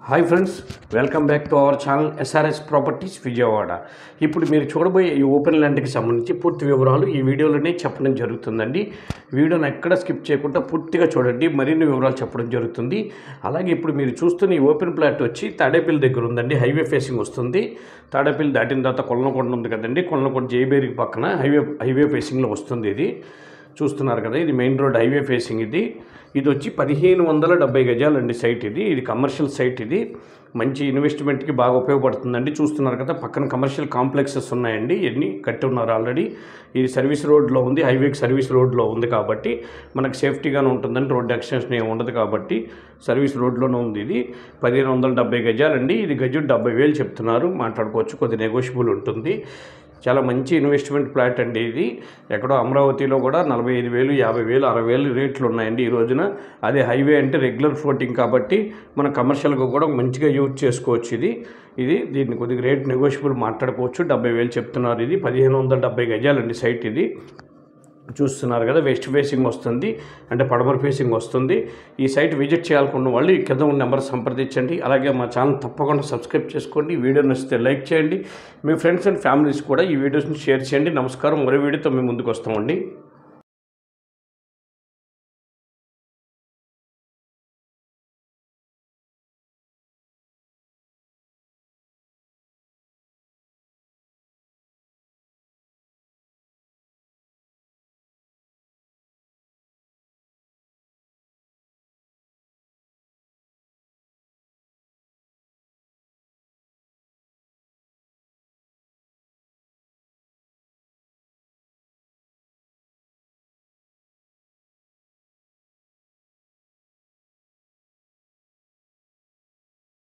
Hi friends, welcome back to our channel SRS properties Vijayawada. ఇప్పుడు మీరు చూడబోయే ఈ ఓపెన్ ల్యాండ్కి సంబంధించి పూర్తి వివరాలు ఈ వీడియోలోనే చెప్పడం జరుగుతుందండి. వీడియోని ఎక్కడ స్కిప్ చేయకుండా పూర్తిగా చూడండి, మరిన్ని వివరాలు చెప్పడం జరుగుతుంది. అలాగే ఇప్పుడు మీరు చూస్తున్న ఈ ఓపెన్ ప్లాట్ వచ్చి తాడేపల్లి దగ్గర ఉందండి. హైవే ఫేసింగ్ వస్తుంది. తాడేపల్లి దాటిన తర్వాత కొల్లనకొండ ఉంది కదండి, కొల్లనకొండ జైబేరికి పక్కన హైవే ఫేసింగ్లో వస్తుంది. ఇది చూస్తున్నారు కదా, ఇది మెయిన్ రోడ్ హైవే ఫేసింగ్. ఇది వచ్చి 1570 గజాలండి సైట్. ఇది కమర్షియల్ సైట్. ఇది మంచి ఇన్వెస్ట్మెంట్కి బాగా ఉపయోగపడుతుందండి. చూస్తున్నారు కదా, పక్కన కమర్షియల్ కాంప్లెక్సెస్ ఉన్నాయండి, ఇవన్నీ కట్టి ఉన్నారు ఆల్రెడీ. ఇది సర్వీస్ రోడ్లో ఉంది, హైవేకి సర్వీస్ రోడ్లో ఉంది కాబట్టి మనకు సేఫ్టీగానే ఉంటుందండి. రోడ్ ఎక్స్టెన్షన్ ఏమి ఉండదు కాబట్టి సర్వీస్ రోడ్లోనే ఉంది. ఇది 1570 గజాలండి. ఇది గజు 70,000 చెప్తున్నారు, మాట్లాడుకోవచ్చు, కొద్ది నెగోషియబుల్ ఉంటుంది. చాలా మంచి ఇన్వెస్ట్మెంట్ ప్లాట్ అండి. ఇది ఎక్కడో అమరావతిలో కూడా 45,000, 50,000, 60,000 రేట్లు ఉన్నాయండి ఈ రోజున. అదే హైవే అంటే రెగ్యులర్ ఫ్లోటింగ్ కాబట్టి మన కమర్షియల్గా కూడా మంచిగా యూజ్ చేసుకోవచ్చు. దీన్ని కొద్దిగా రేట్ నెగోషియబుల్ మాట్లాడుకోవచ్చు. 70,000 చెప్తున్నారు. ఇది 1570 గజాలండి సైట్. ఇది చూస్తున్నారు కదా, వెస్ట్ ఫేసింగ్ వస్తుంది, అంటే పడమర ఫేసింగ్ వస్తుంది. ఈ సైట్ విజిట్ చేయాలనుకున్న వాళ్ళు ఈ కింద ఉన్న నెంబర్ సంప్రదించండి. అలాగే మా ఛానల్ తప్పకుండా సబ్స్క్రైబ్ చేసుకోండి. వీడియో నచ్చితే లైక్ చేయండి. మీ ఫ్రెండ్స్ అండ్ ఫ్యామిలీస్ కూడా ఈ వీడియోస్ని షేర్ చేయండి. నమస్కారం, మరో వీడియోతో మేము ముందుకు వస్తామండి.